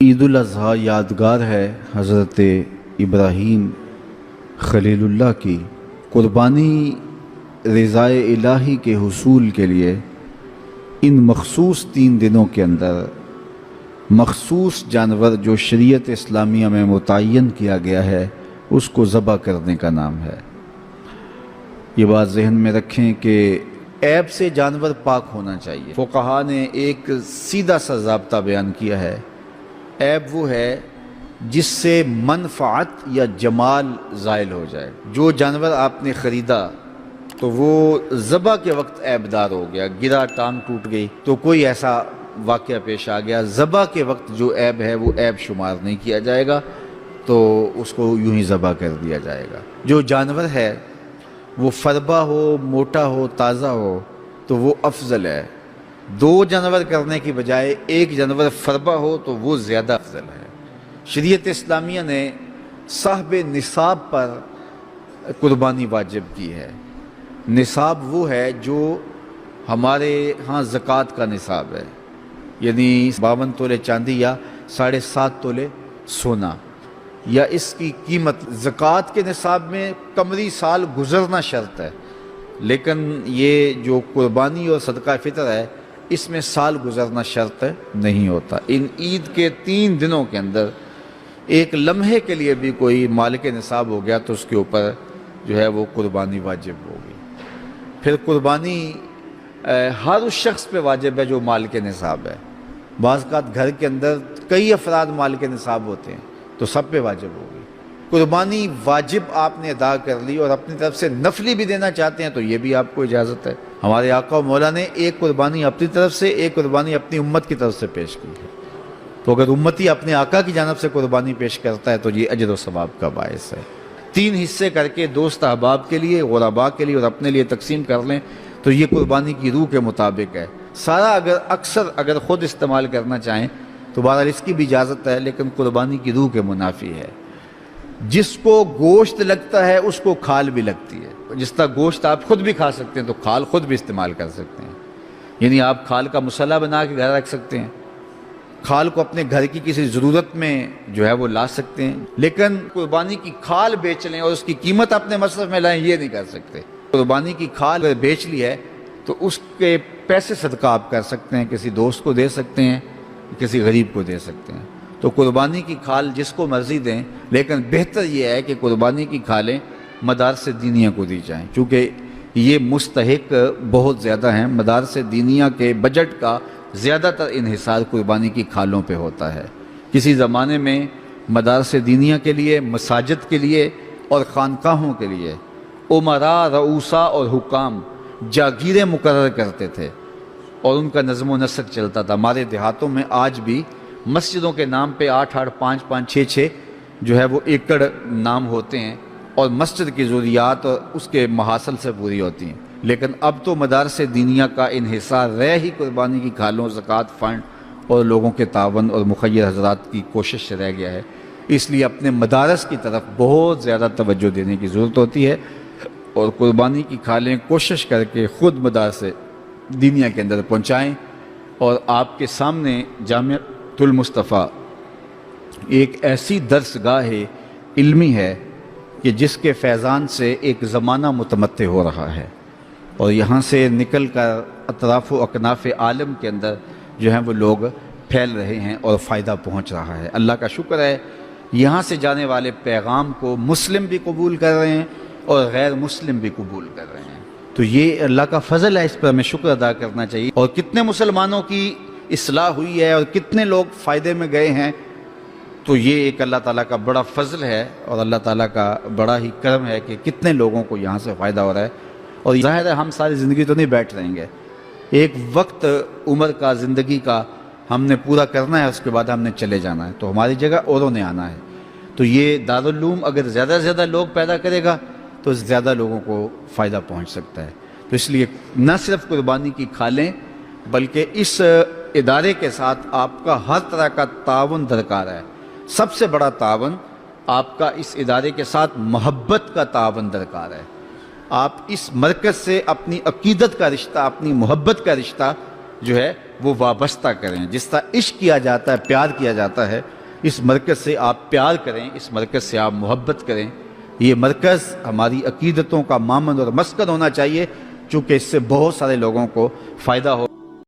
عید الاضحیٰ یادگار ہے حضرت ابراہیم خلیل اللہ کی قربانی رضائے الہی کے حصول کے لیے ان مخصوص 3 دنوں کے اندر مخصوص جانور جو شریعت اسلامیہ میں متعین کیا گیا ہے اس کو ذبح کرنے کا نام ہے۔ یہ بات ذہن میں رکھیں کہ عیب سے جانور پاک ہونا چاہیے۔ فقہا نے ایک سیدھا سا ضابطہ بیان کیا ہے، عیب وہ ہے جس سے منفعت یا جمال زائل ہو جائے۔ جو جانور آپ نے خریدا تو وہ ذبح کے وقت عیب دار ہو گیا، گرا، ٹانگ ٹوٹ گئی تو کوئی ایسا واقعہ پیش آ گیا، ذبح کے وقت جو عیب ہے وہ عیب شمار نہیں کیا جائے گا، تو اس کو یوں ہی ذبح کر دیا جائے گا۔ جو جانور ہے وہ فربا ہو، موٹا ہو، تازہ ہو تو وہ افضل ہے۔ 2 جانور کرنے کی بجائے 1 جانور فربا ہو تو وہ زیادہ افضل ہے۔ شریعت اسلامیہ نے صاحب نصاب پر قربانی واجب کی ہے۔ نصاب وہ ہے جو ہمارے ہاں زکوٰۃ کا نصاب ہے، یعنی 52 تولے چاندی یا 7.5 تولے سونا، یا اس کی قیمت۔ زکوٰۃ کے نصاب میں قمری سال گزرنا شرط ہے، لیکن یہ جو قربانی اور صدقہ فطر ہے اس میں سال گزرنا شرط نہیں ہوتا۔ ان عید کے 3 دنوں کے اندر ایک لمحے کے لیے بھی کوئی مالک نصاب ہو گیا تو اس کے اوپر جو ہے وہ قربانی واجب ہوگی۔ پھر قربانی ہر اس شخص پہ واجب ہے جو مالک نصاب ہے۔ بعض اوقات گھر کے اندر کئی افراد مالک نصاب ہوتے ہیں تو سب پہ واجب ہوگی۔ قربانی واجب آپ نے ادا کر لی اور اپنی طرف سے نفلی بھی دینا چاہتے ہیں تو یہ بھی آپ کو اجازت ہے۔ ہمارے آقا و مولا نے ایک قربانی اپنی طرف سے، ایک قربانی اپنی امت کی طرف سے پیش کی ہے، تو اگر امتی اپنے آقا کی جانب سے قربانی پیش کرتا ہے تو یہ اجر و ثواب کا باعث ہے۔ 3 حصے کر کے دوست احباب کے لیے، غرباء کے لیے اور اپنے لیے تقسیم کر لیں تو یہ قربانی کی روح کے مطابق ہے۔ سارا اگر خود استعمال کرنا چاہیں تو بہرحال اس کی بھی اجازت ہے، لیکن قربانی کی روح کے منافی ہے۔ جس کو گوشت لگتا ہے اس کو کھال بھی لگتی ہے۔ جس طرح گوشت آپ خود بھی کھا سکتے ہیں تو کھال خود بھی استعمال کر سکتے ہیں، یعنی آپ کھال کا مسلح بنا کے گھر رکھ سکتے ہیں، کھال کو اپنے گھر کی کسی ضرورت میں جو ہے وہ لا سکتے ہیں، لیکن قربانی کی کھال بیچ لیں اور اس کی قیمت اپنے مصرف میں لائیں یہ نہیں کر سکتے۔ قربانی کی کھال اگر بیچ لی ہے تو اس کے پیسے صدقہ آپ کر سکتے ہیں، کسی دوست کو دے سکتے ہیں، کسی غریب کو دے سکتے ہیں۔ تو قربانی کی کھال جس کو مرضی دیں، لیکن بہتر یہ ہے کہ قربانی کی کھالیں مدارس دینیہ کو دی جائیں، چونکہ یہ مستحق بہت زیادہ ہیں۔ مدارس دینیہ کے بجٹ کا زیادہ تر انحصار قربانی کی کھالوں پہ ہوتا ہے۔ کسی زمانے میں مدارس دینیہ کے لیے، مساجد کے لیے اور خانقاہوں کے لیے امراء، رؤوسا اور حکام جاگیریں مقرر کرتے تھے اور ان کا نظم و نسق چلتا تھا۔ ہمارے دیہاتوں میں آج بھی مسجدوں کے نام پہ 8-8، 5-5، 6-6 جو ہے وہ ایکڑ نام ہوتے ہیں اور مسجد کی ضروریات اور اس کے محاصل سے پوری ہوتی ہیں، لیکن اب تو مدارس دینیہ کا انحصار رہ ہی قربانی کی کھالوں، زکوٰۃ فنڈ اور لوگوں کے تعاون اور مخیر حضرات کی کوشش سے رہ گیا ہے۔ اس لیے اپنے مدارس کی طرف بہت زیادہ توجہ دینے کی ضرورت ہوتی ہے اور قربانی کی کھالیں کوشش کر کے خود مدارس دینیہ کے اندر پہنچائیں۔ اور آپ کے سامنے جامعۃ المصطفیٰ ایک ایسی درسگاہ علمی ہے کہ جس کے فیضان سے ایک زمانہ متمتع ہو رہا ہے اور یہاں سے نکل کر اطراف و اکناف عالم کے اندر جو ہیں وہ لوگ پھیل رہے ہیں اور فائدہ پہنچ رہا ہے۔ اللہ کا شکر ہے، یہاں سے جانے والے پیغام کو مسلم بھی قبول کر رہے ہیں اور غیر مسلم بھی قبول کر رہے ہیں، تو یہ اللہ کا فضل ہے، اس پر ہمیں شکر ادا کرنا چاہیے۔ اور کتنے مسلمانوں کی اصلاح ہوئی ہے اور کتنے لوگ فائدے میں گئے ہیں، تو یہ ایک اللہ تعالیٰ کا بڑا فضل ہے اور اللہ تعالیٰ کا بڑا ہی کرم ہے کہ کتنے لوگوں کو یہاں سے فائدہ ہو رہا ہے۔ اور ظاہر ہے ہم ساری زندگی تو نہیں بیٹھ رہیں گے، ایک وقت عمر کا، زندگی کا ہم نے پورا کرنا ہے، اس کے بعد ہم نے چلے جانا ہے، تو ہماری جگہ اوروں نے آنا ہے۔ تو یہ دارالعلوم اگر زیادہ سے زیادہ لوگ پیدا کرے گا تو زیادہ لوگوں کو فائدہ پہنچ سکتا ہے۔ تو اس لیے نہ صرف قربانی کی کھالیں بلکہ اس ادارے کے ساتھ آپ کا ہر طرح کا تعاون درکار ہے۔ سب سے بڑا تعاون آپ کا اس ادارے کے ساتھ محبت کا تعاون درکار ہے۔ آپ اس مرکز سے اپنی عقیدت کا رشتہ، اپنی محبت کا رشتہ جو ہے وہ وابستہ کریں. جس طرح عشق کیا جاتا ہے، پیار کیا جاتا ہے، اس مرکز سے آپ پیار کریں، اس مرکز سے آپ محبت کریں. یہ مرکز ہماری عقیدتوں کا مامن اور مسکن ہونا چاہیے، چونکہ اس سے بہت سارے لوگوں کو فائدہ ہو.